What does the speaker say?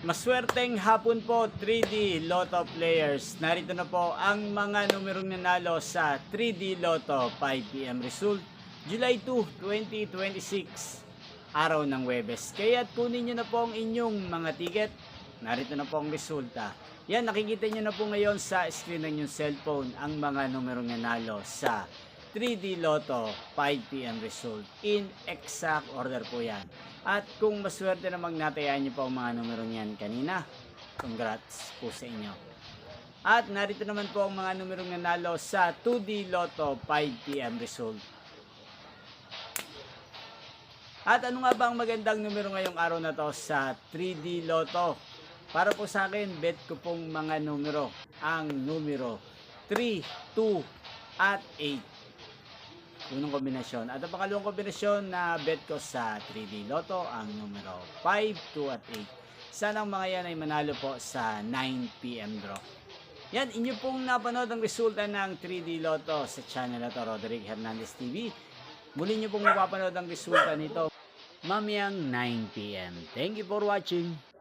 Maswerteng hapon po 3D Lotto players. Narito na po ang mga numerong nanalo sa 3D Lotto 5pm result. July 2, 2026. Araw ng Webes. Kaya kunin nyo na po ang inyong mga ticket. Narito na po ang resulta. Yan, nakikita nyo na po ngayon sa screen ng inyong cellphone ang mga numerong nanalo sa 3D Lotto 5pm result. In exact order po yan. At kung maswerte na magnatayaan nyo po ang mga numerong yan kanina, congrats po sa inyo. At narito naman po ang mga numerong nanalo sa 2D Lotto 5pm result. At ano nga ba ang magandang numero ngayong araw na to sa 3D Lotto? Para po sa akin, bet ko pong mga numero. Ang numero 3, 2, at 8. Unang kombinasyon. At ang pangalawang kombinasyon na bet ko sa 3D Lotto, ang numero 5, 2, at 8. Sana ang mga yan ay manalo po sa 9pm draw. Yan, inyo pong napanood ang resulta ng 3D Lotto sa channel na to, Roderick Hernandez TV. Muli nyo pong mapapanood ang resulta nito mamayang 9pm. Thank you for watching.